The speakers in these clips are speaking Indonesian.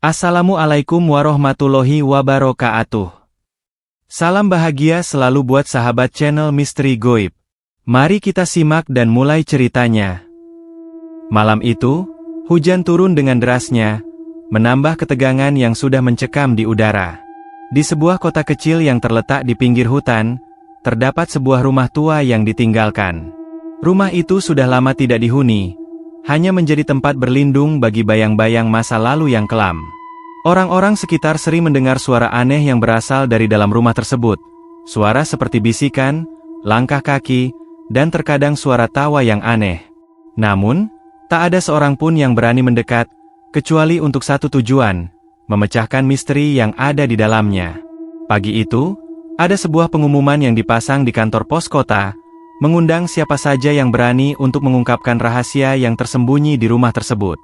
Assalamualaikum warahmatullahi wabarakatuh. Salam bahagia selalu buat sahabat channel Misteri Goib. Mari kita simak dan mulai ceritanya. Malam itu, hujan turun dengan derasnya, menambah ketegangan yang sudah mencekam di udara. Di sebuah kota kecil yang terletak di pinggir hutan, terdapat sebuah rumah tua yang ditinggalkan. Rumah itu sudah lama tidak dihuni, hanya menjadi tempat berlindung bagi bayang-bayang masa lalu yang kelam. Orang-orang sekitar sering mendengar suara aneh yang berasal dari dalam rumah tersebut. Suara seperti bisikan, langkah kaki, dan terkadang suara tawa yang aneh. Namun, tak ada seorang pun yang berani mendekat, kecuali untuk satu tujuan, memecahkan misteri yang ada di dalamnya. Pagi itu, ada sebuah pengumuman yang dipasang di kantor pos kota, mengundang siapa saja yang berani untuk mengungkapkan rahasia yang tersembunyi di rumah tersebut.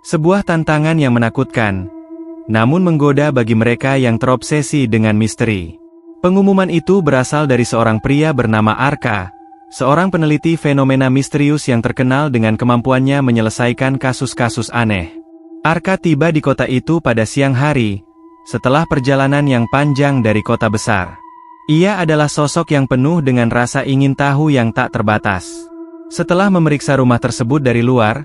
Sebuah tantangan yang menakutkan, namun menggoda bagi mereka yang terobsesi dengan misteri. Pengumuman itu berasal dari seorang pria bernama Arka, seorang peneliti fenomena misterius yang terkenal dengan kemampuannya menyelesaikan kasus-kasus aneh. Arka tiba di kota itu pada siang hari, setelah perjalanan yang panjang dari kota besar. Ia adalah sosok yang penuh dengan rasa ingin tahu yang tak terbatas. Setelah memeriksa rumah tersebut dari luar,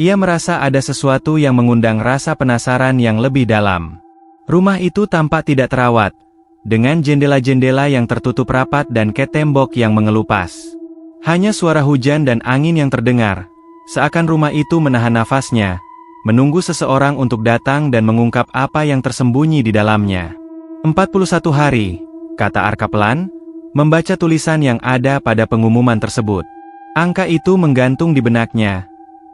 ia merasa ada sesuatu yang mengundang rasa penasaran yang lebih dalam. Rumah itu tampak tidak terawat, dengan jendela-jendela yang tertutup rapat dan tembok yang mengelupas. Hanya suara hujan dan angin yang terdengar, seakan rumah itu menahan nafasnya, menunggu seseorang untuk datang dan mengungkap apa yang tersembunyi di dalamnya. 41 hari, kata Arka pelan, membaca tulisan yang ada pada pengumuman tersebut. Angka itu menggantung di benaknya,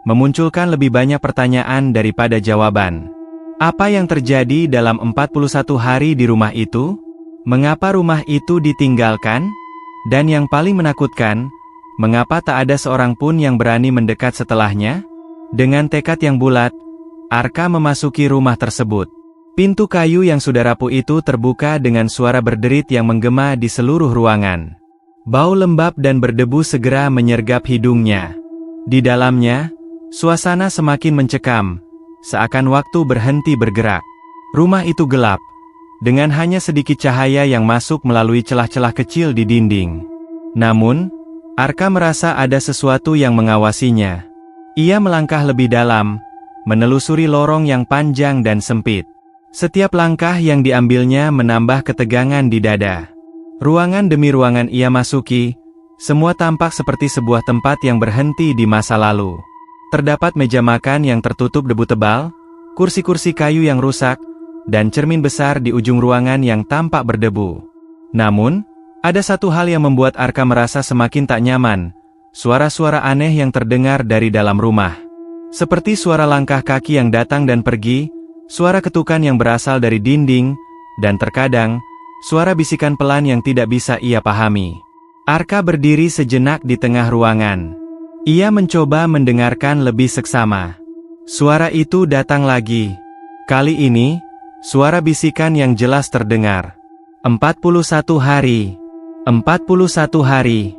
memunculkan lebih banyak pertanyaan daripada jawaban. Apa yang terjadi dalam 41 hari di rumah itu? Mengapa rumah itu ditinggalkan? Dan yang paling menakutkan, mengapa tak ada seorang pun yang berani mendekat setelahnya? Dengan tekad yang bulat, Arka memasuki rumah tersebut. Pintu kayu yang sudah rapuh itu terbuka dengan suara berderit yang menggema di seluruh ruangan. Bau lembab dan berdebu segera menyergap hidungnya. Di dalamnya, suasana semakin mencekam, seakan waktu berhenti bergerak. Rumah itu gelap, dengan hanya sedikit cahaya yang masuk melalui celah-celah kecil di dinding. Namun, Arka merasa ada sesuatu yang mengawasinya. Ia melangkah lebih dalam, menelusuri lorong yang panjang dan sempit. Setiap langkah yang diambilnya menambah ketegangan di dada. Ruangan demi ruangan ia masuki, semua tampak seperti sebuah tempat yang berhenti di masa lalu. Terdapat meja makan yang tertutup debu tebal, kursi-kursi kayu yang rusak, dan cermin besar di ujung ruangan yang tampak berdebu. Namun, ada satu hal yang membuat Arka merasa semakin tak nyaman, suara-suara aneh yang terdengar dari dalam rumah. Seperti suara langkah kaki yang datang dan pergi, suara ketukan yang berasal dari dinding, dan terkadang, suara bisikan pelan yang tidak bisa ia pahami. Arka berdiri sejenak di tengah ruangan. Ia mencoba mendengarkan lebih seksama. Suara itu datang lagi. Kali ini, suara bisikan yang jelas terdengar. 41 hari. 41 hari.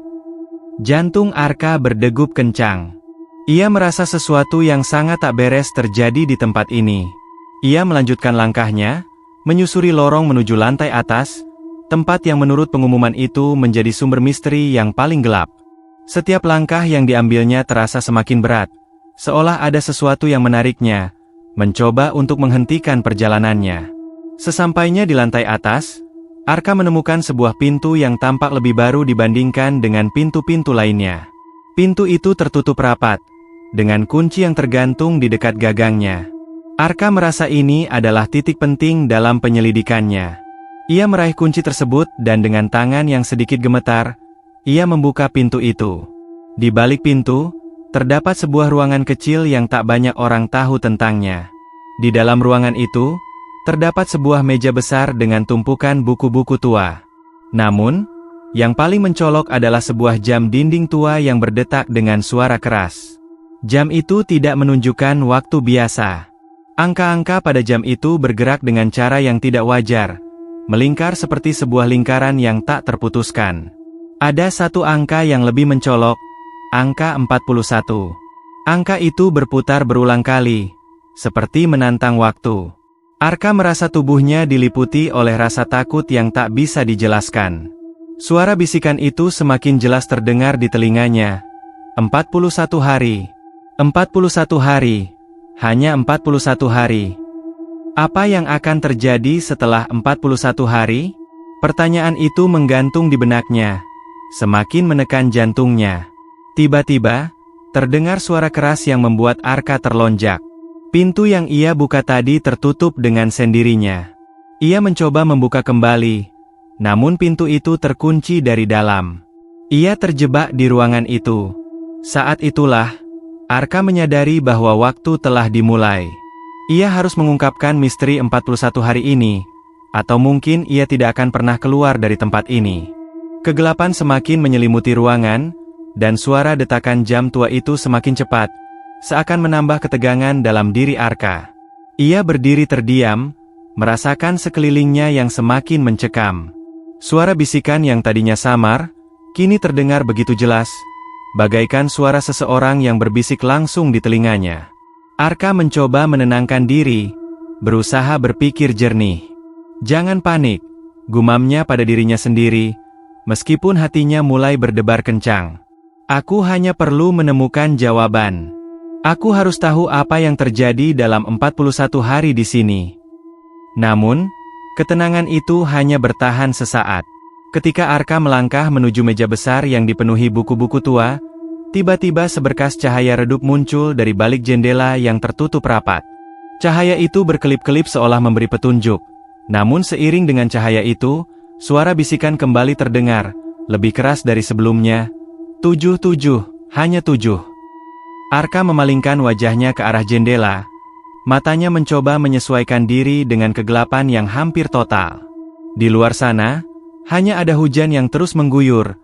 Jantung Arka berdegup kencang. Ia merasa sesuatu yang sangat tak beres terjadi di tempat ini. Ia melanjutkan langkahnya, menyusuri lorong menuju lantai atas, tempat yang menurut pengumuman itu menjadi sumber misteri yang paling gelap. Setiap langkah yang diambilnya terasa semakin berat, seolah ada sesuatu yang menariknya, mencoba untuk menghentikan perjalanannya. Sesampainya di lantai atas, Arka menemukan sebuah pintu yang tampak lebih baru dibandingkan dengan pintu-pintu lainnya. Pintu itu tertutup rapat, dengan kunci yang tergantung di dekat gagangnya. Arka merasa ini adalah titik penting dalam penyelidikannya. Ia meraih kunci tersebut dan dengan tangan yang sedikit gemetar, ia membuka pintu itu. Di balik pintu, terdapat sebuah ruangan kecil yang tak banyak orang tahu tentangnya. Di dalam ruangan itu, terdapat sebuah meja besar dengan tumpukan buku-buku tua. Namun, yang paling mencolok adalah sebuah jam dinding tua yang berdetak dengan suara keras. Jam itu tidak menunjukkan waktu biasa. Angka-angka pada jam itu bergerak dengan cara yang tidak wajar, melingkar seperti sebuah lingkaran yang tak terputuskan. Ada satu angka yang lebih mencolok, angka 41. Angka itu berputar berulang kali, seperti menantang waktu. Arka merasa tubuhnya diliputi oleh rasa takut yang tak bisa dijelaskan. Suara bisikan itu semakin jelas terdengar di telinganya. 41 hari. 41 hari. Hanya 41 hari. Apa yang akan terjadi setelah 41 hari? Pertanyaan itu menggantung di benaknya, semakin menekan jantungnya. Tiba-tiba, terdengar suara keras yang membuat Arka terlonjak. Pintu yang ia buka tadi tertutup dengan sendirinya. Ia mencoba membuka kembali, namun pintu itu terkunci dari dalam. Ia terjebak di ruangan itu. Saat itulah, Arka menyadari bahwa waktu telah dimulai. Ia harus mengungkapkan misteri 41 hari ini, atau mungkin ia tidak akan pernah keluar dari tempat ini. Kegelapan semakin menyelimuti ruangan, dan suara detakan jam tua itu semakin cepat, seakan menambah ketegangan dalam diri Arka. Ia berdiri terdiam, merasakan sekelilingnya yang semakin mencekam. Suara bisikan yang tadinya samar, kini terdengar begitu jelas, bagaikan suara seseorang yang berbisik langsung di telinganya. Arka mencoba menenangkan diri, berusaha berpikir jernih. "Jangan panik," gumamnya pada dirinya sendiri, meskipun hatinya mulai berdebar kencang. "Aku hanya perlu menemukan jawaban. Aku harus tahu apa yang terjadi dalam 41 hari di sini." Namun, ketenangan itu hanya bertahan sesaat. Ketika Arka melangkah menuju meja besar yang dipenuhi buku-buku tua, tiba-tiba seberkas cahaya redup muncul dari balik jendela yang tertutup rapat. Cahaya itu berkelip-kelip seolah memberi petunjuk. Namun seiring dengan cahaya itu, suara bisikan kembali terdengar, lebih keras dari sebelumnya. 7, hanya 7. Arka memalingkan wajahnya ke arah jendela. Matanya mencoba menyesuaikan diri dengan kegelapan yang hampir total. Di luar sana, hanya ada hujan yang terus mengguyur,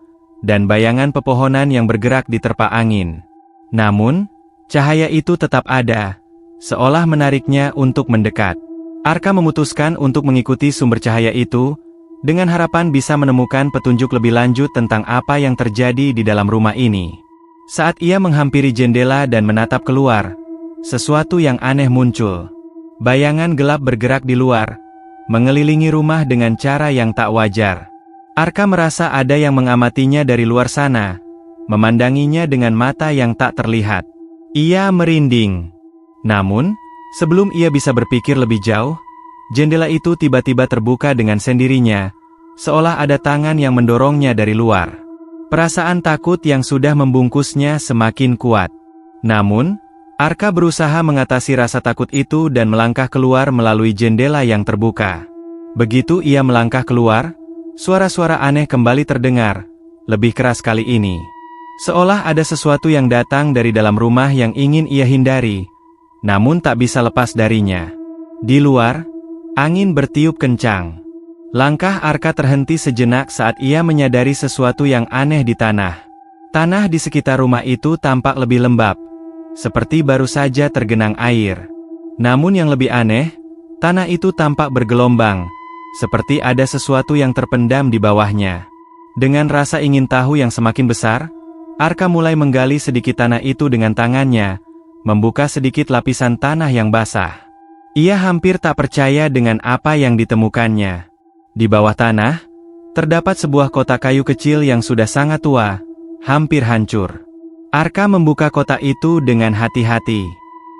dan bayangan pepohonan yang bergerak diterpa angin. Namun, cahaya itu tetap ada, seolah menariknya untuk mendekat. Arka memutuskan untuk mengikuti sumber cahaya itu, dengan harapan bisa menemukan petunjuk lebih lanjut tentang apa yang terjadi di dalam rumah ini. Saat ia menghampiri jendela dan menatap keluar, sesuatu yang aneh muncul. Bayangan gelap bergerak di luar, mengelilingi rumah dengan cara yang tak wajar. Arka merasa ada yang mengamatinya dari luar sana, memandanginya dengan mata yang tak terlihat. Ia merinding. Namun, sebelum ia bisa berpikir lebih jauh, jendela itu tiba-tiba terbuka dengan sendirinya, seolah ada tangan yang mendorongnya dari luar. Perasaan takut yang sudah membungkusnya semakin kuat. Namun, Arka berusaha mengatasi rasa takut itu dan melangkah keluar melalui jendela yang terbuka. Begitu ia melangkah keluar, suara-suara aneh kembali terdengar, lebih keras kali ini. Seolah ada sesuatu yang datang dari dalam rumah yang ingin ia hindari, namun tak bisa lepas darinya. Di luar, angin bertiup kencang. Langkah Arka terhenti sejenak saat ia menyadari sesuatu yang aneh di tanah. Tanah di sekitar rumah itu tampak lebih lembab, seperti baru saja tergenang air. Namun yang lebih aneh, tanah itu tampak bergelombang, seperti ada sesuatu yang terpendam di bawahnya. Dengan rasa ingin tahu yang semakin besar, Arka mulai menggali sedikit tanah itu dengan tangannya, membuka sedikit lapisan tanah yang basah. Ia hampir tak percaya dengan apa yang ditemukannya. Di bawah tanah, terdapat sebuah kotak kayu kecil yang sudah sangat tua, hampir hancur. Arka membuka kotak itu dengan hati-hati.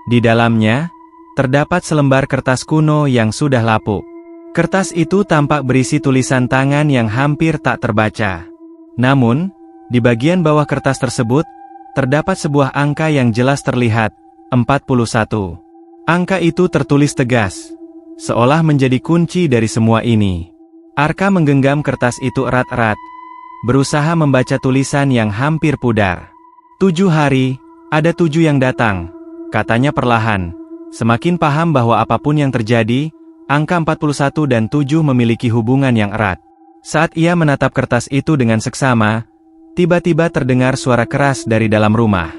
Di dalamnya, terdapat selembar kertas kuno yang sudah lapuk. Kertas itu tampak berisi tulisan tangan yang hampir tak terbaca. Namun, di bagian bawah kertas tersebut, terdapat sebuah angka yang jelas terlihat, 41. Angka itu tertulis tegas, seolah menjadi kunci dari semua ini. Arka menggenggam kertas itu erat-erat, berusaha membaca tulisan yang hampir pudar. 7 hari, ada 7 yang datang, katanya perlahan. Semakin paham bahwa apapun yang terjadi, angka 41 dan 7 memiliki hubungan yang erat. Saat ia menatap kertas itu dengan seksama, tiba-tiba terdengar suara keras dari dalam rumah.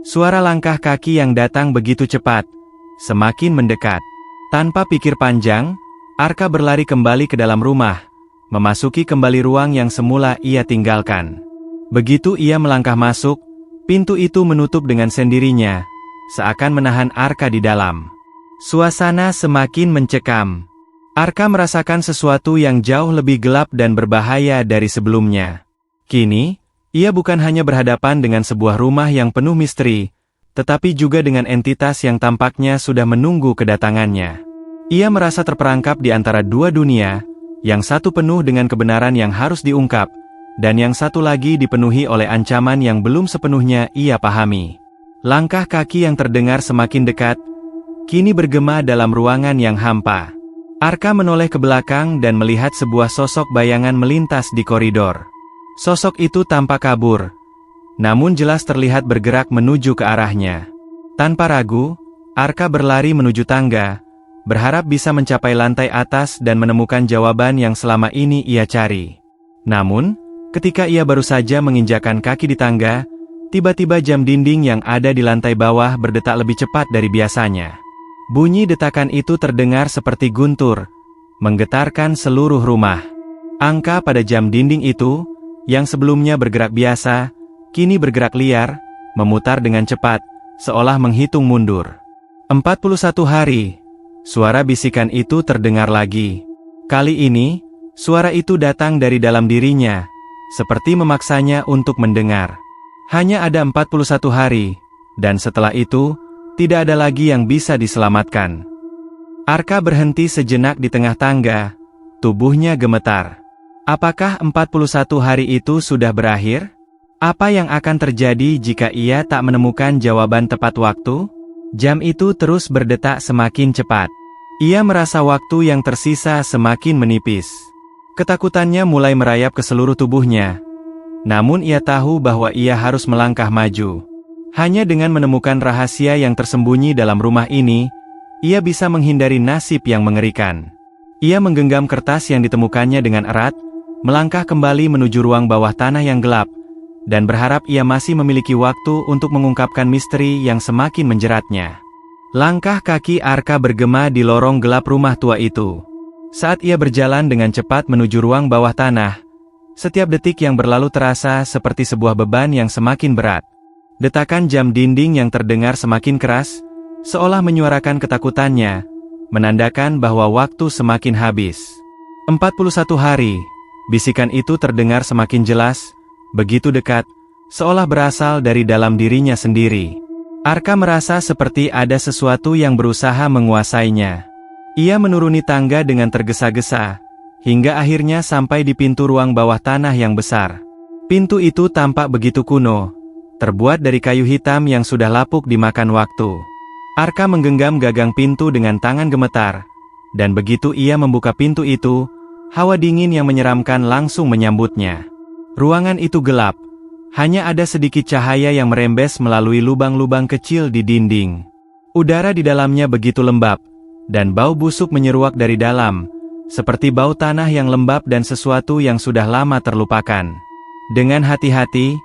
Suara langkah kaki yang datang begitu cepat, semakin mendekat. Tanpa pikir panjang, Arka berlari kembali ke dalam rumah, memasuki kembali ruang yang semula ia tinggalkan. Begitu ia melangkah masuk, pintu itu menutup dengan sendirinya, seakan menahan Arka di dalam. Suasana semakin mencekam. Arka merasakan sesuatu yang jauh lebih gelap dan berbahaya dari sebelumnya. Kini, ia bukan hanya berhadapan dengan sebuah rumah yang penuh misteri, tetapi juga dengan entitas yang tampaknya sudah menunggu kedatangannya. Ia merasa terperangkap di antara dua dunia, yang satu penuh dengan kebenaran yang harus diungkap, dan yang satu lagi dipenuhi oleh ancaman yang belum sepenuhnya ia pahami. Langkah kaki yang terdengar semakin dekat, kini bergema dalam ruangan yang hampa. Arka menoleh ke belakang dan melihat sebuah sosok bayangan melintas di koridor. Sosok itu tampak kabur, namun jelas terlihat bergerak menuju ke arahnya. Tanpa ragu, Arka berlari menuju tangga, berharap bisa mencapai lantai atas dan menemukan jawaban yang selama ini ia cari. Namun, ketika ia baru saja menginjakkan kaki di tangga, tiba-tiba jam dinding yang ada di lantai bawah berdetak lebih cepat dari biasanya. Bunyi detakan itu terdengar seperti guntur, menggetarkan seluruh rumah. Angka pada jam dinding itu, yang sebelumnya bergerak biasa, kini bergerak liar, memutar dengan cepat, seolah menghitung mundur. 41 hari. Suara bisikan itu terdengar lagi. Kali ini, suara itu datang dari dalam dirinya, seperti memaksanya untuk mendengar. Hanya ada 41 hari, dan setelah itu, tidak ada lagi yang bisa diselamatkan. Arka berhenti sejenak di tengah tangga, tubuhnya gemetar. Apakah 41 hari itu sudah berakhir? Apa yang akan terjadi jika ia tak menemukan jawaban tepat waktu? Jam itu terus berdetak semakin cepat. Ia merasa waktu yang tersisa semakin menipis. Ketakutannya mulai merayap ke seluruh tubuhnya. Namun ia tahu bahwa ia harus melangkah maju. Hanya dengan menemukan rahasia yang tersembunyi dalam rumah ini, ia bisa menghindari nasib yang mengerikan. Ia menggenggam kertas yang ditemukannya dengan erat, melangkah kembali menuju ruang bawah tanah yang gelap, dan berharap ia masih memiliki waktu untuk mengungkapkan misteri yang semakin menjeratnya. Langkah kaki Arka bergema di lorong gelap rumah tua itu. Saat ia berjalan dengan cepat menuju ruang bawah tanah, setiap detik yang berlalu terasa seperti sebuah beban yang semakin berat. Detakan jam dinding yang terdengar semakin keras, seolah menyuarakan ketakutannya, menandakan bahwa waktu semakin habis. 41 hari, bisikan itu terdengar semakin jelas, begitu dekat, seolah berasal dari dalam dirinya sendiri. Arka merasa seperti ada sesuatu yang berusaha menguasainya. Ia menuruni tangga dengan tergesa-gesa, hingga akhirnya sampai di pintu ruang bawah tanah yang besar. Pintu itu tampak begitu kuno, terbuat dari kayu hitam yang sudah lapuk dimakan waktu. Arka menggenggam gagang pintu dengan tangan gemetar, dan begitu ia membuka pintu itu, hawa dingin yang menyeramkan langsung menyambutnya. Ruangan itu gelap, hanya ada sedikit cahaya yang merembes melalui lubang-lubang kecil di dinding. Udara di dalamnya begitu lembab, dan bau busuk menyeruak dari dalam, seperti bau tanah yang lembab dan sesuatu yang sudah lama terlupakan. Dengan hati-hati,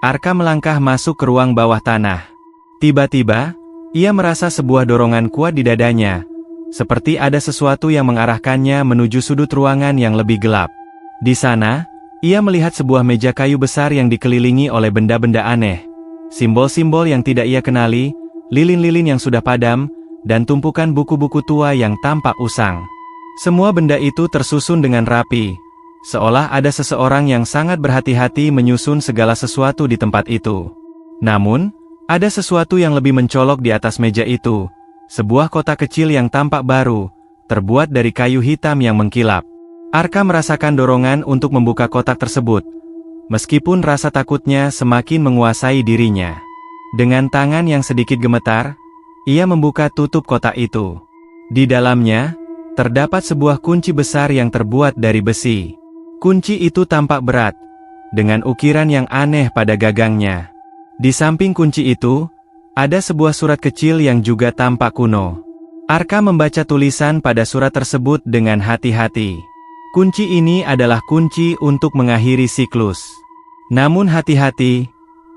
Arka melangkah masuk ke ruang bawah tanah. Tiba-tiba, ia merasa sebuah dorongan kuat di dadanya, seperti ada sesuatu yang mengarahkannya menuju sudut ruangan yang lebih gelap. Di sana, ia melihat sebuah meja kayu besar yang dikelilingi oleh benda-benda aneh, simbol-simbol yang tidak ia kenali, lilin-lilin yang sudah padam, dan tumpukan buku-buku tua yang tampak usang. Semua benda itu tersusun dengan rapi, seolah ada seseorang yang sangat berhati-hati menyusun segala sesuatu di tempat itu. Namun, ada sesuatu yang lebih mencolok di atas meja itu, sebuah kotak kecil yang tampak baru, terbuat dari kayu hitam yang mengkilap. Arka merasakan dorongan untuk membuka kotak tersebut, meskipun rasa takutnya semakin menguasai dirinya. Dengan tangan yang sedikit gemetar, ia membuka tutup kotak itu. Di dalamnya, terdapat sebuah kunci besar yang terbuat dari besi. Kunci itu tampak berat, dengan ukiran yang aneh pada gagangnya. Di samping kunci itu, ada sebuah surat kecil yang juga tampak kuno. Arka membaca tulisan pada surat tersebut dengan hati-hati. Kunci ini adalah kunci untuk mengakhiri siklus. Namun hati-hati,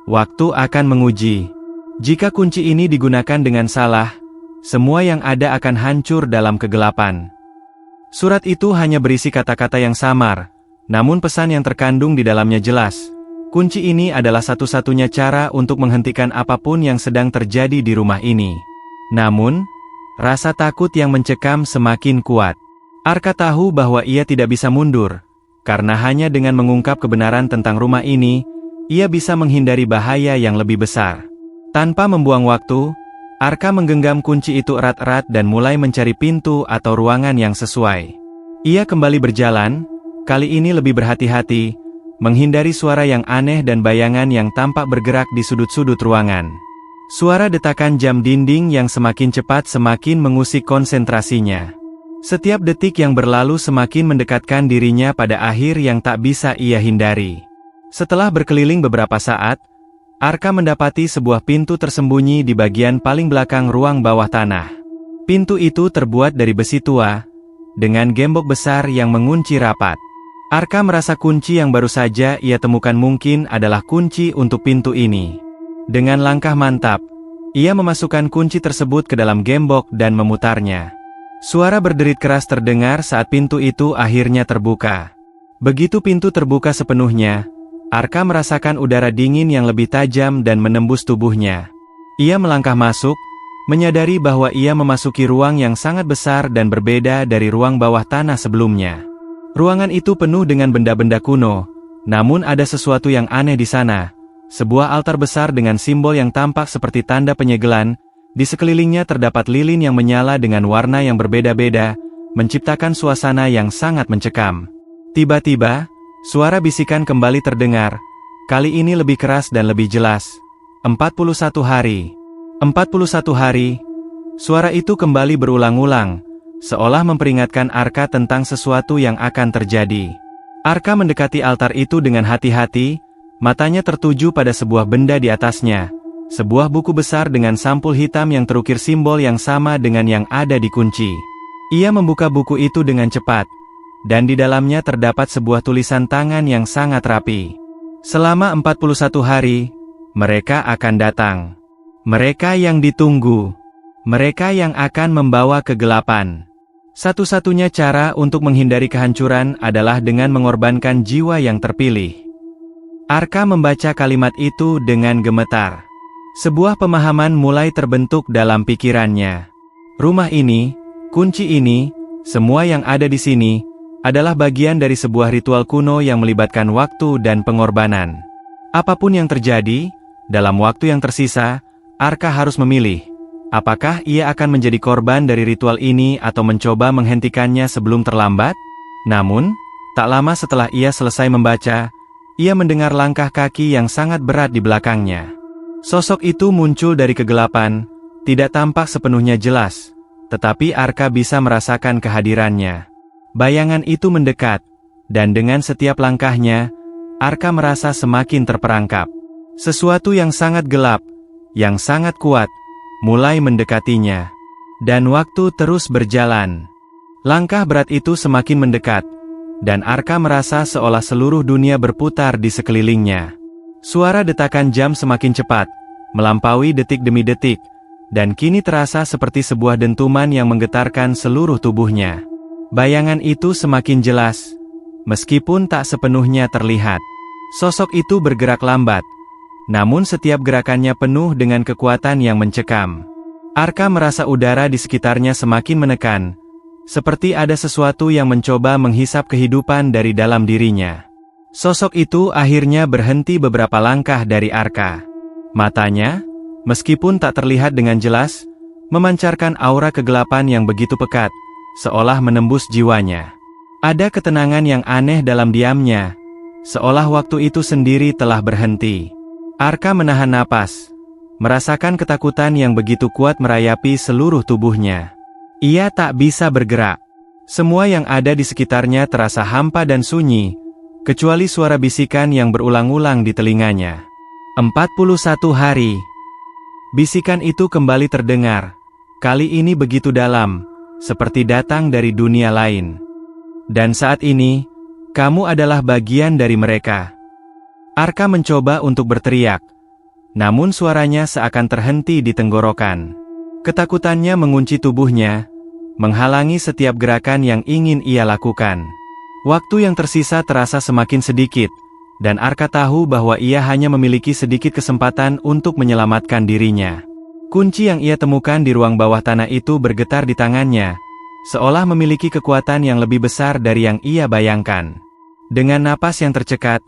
waktu akan menguji. Jika kunci ini digunakan dengan salah, semua yang ada akan hancur dalam kegelapan. Surat itu hanya berisi kata-kata yang samar, namun pesan yang terkandung di dalamnya jelas. Kunci ini adalah satu-satunya cara untuk menghentikan apapun yang sedang terjadi di rumah ini. Namun, Rasa takut yang mencekam semakin kuat. Arka tahu bahwa ia tidak bisa mundur, karena hanya dengan mengungkap kebenaran tentang rumah ini, ia bisa menghindari bahaya yang lebih besar. Tanpa membuang waktu, Arka menggenggam kunci itu erat-erat dan mulai mencari pintu atau ruangan yang sesuai. Ia kembali berjalan, kali ini lebih berhati-hati, menghindari suara yang aneh dan bayangan yang tampak bergerak di sudut-sudut ruangan. Suara detakan jam dinding yang semakin cepat semakin mengusik konsentrasinya. Setiap detik yang berlalu semakin mendekatkan dirinya pada akhir yang tak bisa ia hindari. Setelah berkeliling beberapa saat, Arka mendapati sebuah pintu tersembunyi di bagian paling belakang ruang bawah tanah. Pintu itu terbuat dari besi tua, dengan gembok besar yang mengunci rapat. Arka merasa kunci yang baru saja ia temukan mungkin adalah kunci untuk pintu ini. Dengan langkah mantap, ia memasukkan kunci tersebut ke dalam gembok dan memutarnya. Suara berderit keras terdengar saat pintu itu akhirnya terbuka. Begitu pintu terbuka sepenuhnya, Arka merasakan udara dingin yang lebih tajam dan menembus tubuhnya. Ia melangkah masuk, menyadari bahwa ia memasuki ruang yang sangat besar dan berbeda dari ruang bawah tanah sebelumnya. Ruangan itu penuh dengan benda-benda kuno, namun ada sesuatu yang aneh di sana. Sebuah altar besar dengan simbol yang tampak seperti tanda penyegelan. Di sekelilingnya terdapat lilin yang menyala dengan warna yang berbeda-beda, menciptakan suasana yang sangat mencekam. Tiba-tiba, suara bisikan kembali terdengar, kali ini lebih keras dan lebih jelas. 41 hari. 41 hari. Suara itu kembali berulang-ulang, seolah memperingatkan Arka tentang sesuatu yang akan terjadi. Arka mendekati altar itu dengan hati-hati, matanya tertuju pada sebuah benda di atasnya. Sebuah buku besar dengan sampul hitam yang terukir simbol yang sama dengan yang ada di kunci. Ia membuka buku itu dengan cepat, dan di dalamnya terdapat sebuah tulisan tangan yang sangat rapi. Selama 41 hari, mereka akan datang. Mereka yang ditunggu. Mereka yang akan membawa kegelapan. Satu-satunya cara untuk menghindari kehancuran adalah dengan mengorbankan jiwa yang terpilih. Arka membaca kalimat itu dengan gemetar. Sebuah pemahaman mulai terbentuk dalam pikirannya. Rumah ini, kunci ini, semua yang ada di sini, adalah bagian dari sebuah ritual kuno yang melibatkan waktu dan pengorbanan. Apapun yang terjadi, dalam waktu yang tersisa, Arka harus memilih. Apakah ia akan menjadi korban dari ritual ini atau mencoba menghentikannya sebelum terlambat? Namun, tak lama setelah ia selesai membaca, ia mendengar langkah kaki yang sangat berat di belakangnya. Sosok itu muncul dari kegelapan, tidak tampak sepenuhnya jelas, tetapi Arka bisa merasakan kehadirannya. Bayangan itu mendekat, dan dengan setiap langkahnya, Arka merasa semakin terperangkap. Sesuatu yang sangat gelap, yang sangat kuat, mulai mendekatinya. Dan waktu terus berjalan. Langkah berat itu semakin mendekat, dan Arka merasa seolah seluruh dunia berputar di sekelilingnya. Suara detakan jam semakin cepat, melampaui detik demi detik, dan kini terasa seperti sebuah dentuman yang menggetarkan seluruh tubuhnya. Bayangan itu semakin jelas, meskipun tak sepenuhnya terlihat. Sosok itu bergerak lambat, namun setiap gerakannya penuh dengan kekuatan yang mencekam. Arka merasa udara di sekitarnya semakin menekan, seperti ada sesuatu yang mencoba menghisap kehidupan dari dalam dirinya. Sosok itu akhirnya berhenti beberapa langkah dari Arka. Matanya, meskipun tak terlihat dengan jelas, memancarkan aura kegelapan yang begitu pekat, seolah menembus jiwanya. Ada ketenangan yang aneh dalam diamnya, seolah waktu itu sendiri telah berhenti. Arka menahan napas, merasakan ketakutan yang begitu kuat merayapi seluruh tubuhnya. Ia tak bisa bergerak. Semua yang ada di sekitarnya terasa hampa dan sunyi, kecuali suara bisikan yang berulang-ulang di telinganya. 41 hari. Bisikan itu kembali terdengar, kali ini begitu dalam, seperti datang dari dunia lain. Dan saat ini, kamu adalah bagian dari mereka. Arka mencoba untuk berteriak, namun suaranya seakan terhenti di tenggorokan. Ketakutannya mengunci tubuhnya, menghalangi setiap gerakan yang ingin ia lakukan. Waktu yang tersisa terasa semakin sedikit, dan Arka tahu bahwa ia hanya memiliki sedikit kesempatan untuk menyelamatkan dirinya. Kunci yang ia temukan di ruang bawah tanah itu bergetar di tangannya, seolah memiliki kekuatan yang lebih besar dari yang ia bayangkan. Dengan napas yang tercekat,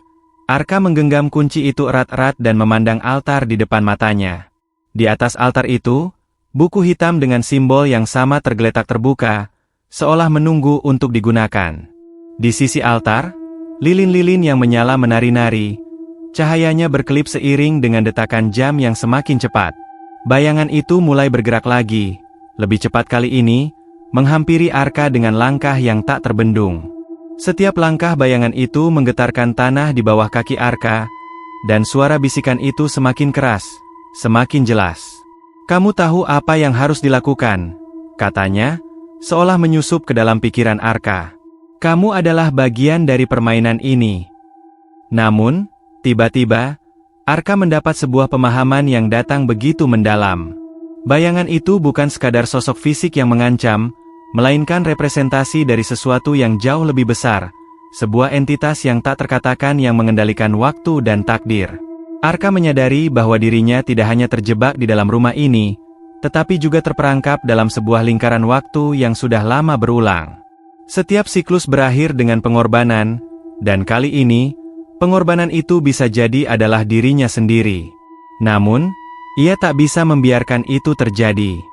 Arka menggenggam kunci itu erat-erat dan memandang altar di depan matanya. Di atas altar itu, buku hitam dengan simbol yang sama tergeletak terbuka, seolah menunggu untuk digunakan. Di sisi altar, lilin-lilin yang menyala menari-nari, cahayanya berkelip seiring dengan detakan jam yang semakin cepat. Bayangan itu mulai bergerak lagi, lebih cepat kali ini, menghampiri Arka dengan langkah yang tak terbendung. Setiap langkah bayangan itu menggetarkan tanah di bawah kaki Arka, dan suara bisikan itu semakin keras, semakin jelas. "Kamu tahu apa yang harus dilakukan," katanya, seolah menyusup ke dalam pikiran Arka. "Kamu adalah bagian dari permainan ini." Namun, tiba-tiba, Arka mendapat sebuah pemahaman yang datang begitu mendalam. Bayangan itu bukan sekadar sosok fisik yang mengancam, melainkan representasi dari sesuatu yang jauh lebih besar, sebuah entitas yang tak terkatakan yang mengendalikan waktu dan takdir. Arka menyadari bahwa dirinya tidak hanya terjebak di dalam rumah ini, tetapi juga terperangkap dalam sebuah lingkaran waktu yang sudah lama berulang. Setiap siklus berakhir dengan pengorbanan, dan kali ini, pengorbanan itu bisa jadi adalah dirinya sendiri. Namun, ia tak bisa membiarkan itu terjadi.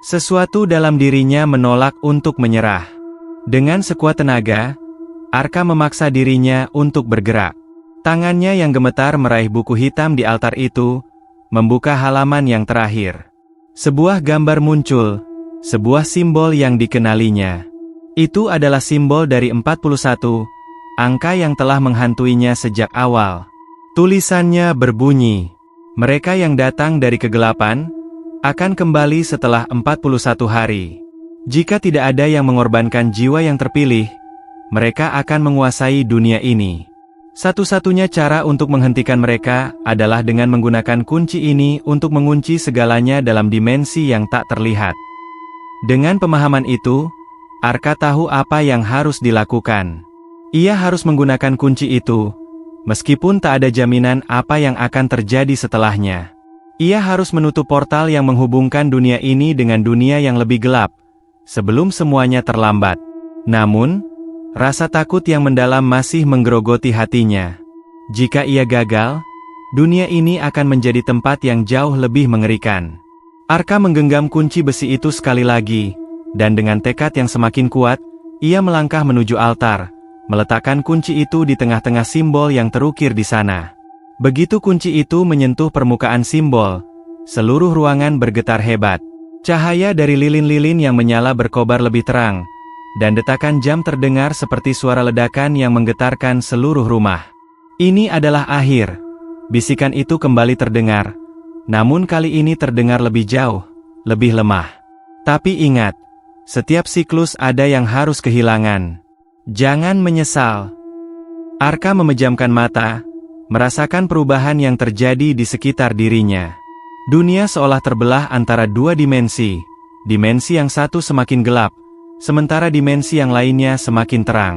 Sesuatu dalam dirinya menolak untuk menyerah. Dengan sekuat tenaga, Arka memaksa dirinya untuk bergerak. Tangannya yang gemetar meraih buku hitam di altar itu, membuka halaman yang terakhir. Sebuah gambar muncul, sebuah simbol yang dikenalinya. Itu adalah simbol dari 41, angka yang telah menghantuinya sejak awal. Tulisannya berbunyi, "Mereka yang datang dari kegelapan, akan kembali setelah 41 hari. Jika tidak ada yang mengorbankan jiwa yang terpilih, mereka akan menguasai dunia ini. Satu-satunya cara untuk menghentikan mereka adalah dengan menggunakan kunci ini untuk mengunci segalanya dalam dimensi yang tak terlihat." Dengan pemahaman itu, Arka tahu apa yang harus dilakukan. Ia harus menggunakan kunci itu, meskipun tak ada jaminan apa yang akan terjadi setelahnya. Ia harus menutup portal yang menghubungkan dunia ini dengan dunia yang lebih gelap, sebelum semuanya terlambat. Namun, rasa takut yang mendalam masih menggerogoti hatinya. Jika ia gagal, dunia ini akan menjadi tempat yang jauh lebih mengerikan. Arka menggenggam kunci besi itu sekali lagi, dan dengan tekad yang semakin kuat, ia melangkah menuju altar, meletakkan kunci itu di tengah-tengah simbol yang terukir di sana. Begitu kunci itu menyentuh permukaan simbol, seluruh ruangan bergetar hebat. Cahaya dari lilin-lilin yang menyala berkobar lebih terang, dan detakan jam terdengar seperti suara ledakan yang menggetarkan seluruh rumah. "Ini adalah akhir." Bisikan itu kembali terdengar, namun kali ini terdengar lebih jauh, lebih lemah. "Tapi ingat, setiap siklus ada yang harus kehilangan. Jangan menyesal." Arka memejamkan mata, merasakan perubahan yang terjadi di sekitar dirinya. Dunia seolah terbelah antara dua dimensi. Dimensi yang satu semakin gelap, sementara dimensi yang lainnya semakin terang.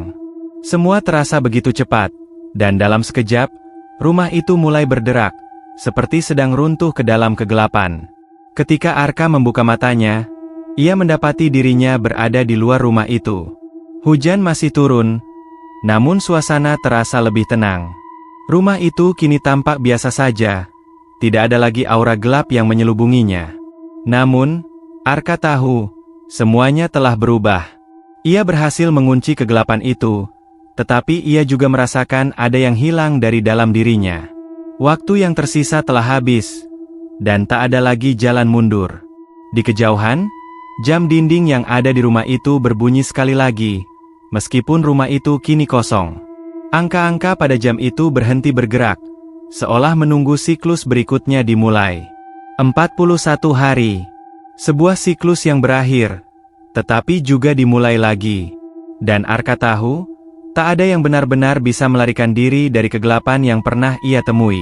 Semua terasa begitu cepat, dan dalam sekejap, rumah itu mulai berderak, seperti sedang runtuh ke dalam kegelapan. Ketika Arka membuka matanya, ia mendapati dirinya berada di luar rumah itu. Hujan masih turun, namun suasana terasa lebih tenang. Rumah itu kini tampak biasa saja, tidak ada lagi aura gelap yang menyelubunginya. Namun, Arka tahu, semuanya telah berubah. Ia berhasil mengunci kegelapan itu, tetapi ia juga merasakan ada yang hilang dari dalam dirinya. Waktu yang tersisa telah habis, dan tak ada lagi jalan mundur. Di kejauhan, jam dinding yang ada di rumah itu berbunyi sekali lagi, meskipun rumah itu kini kosong. Angka-angka pada jam itu berhenti bergerak, seolah menunggu siklus berikutnya dimulai. 41 hari. Sebuah siklus yang berakhir, tetapi juga dimulai lagi. Dan Arka tahu, tak ada yang benar-benar bisa melarikan diri dari kegelapan yang pernah ia temui.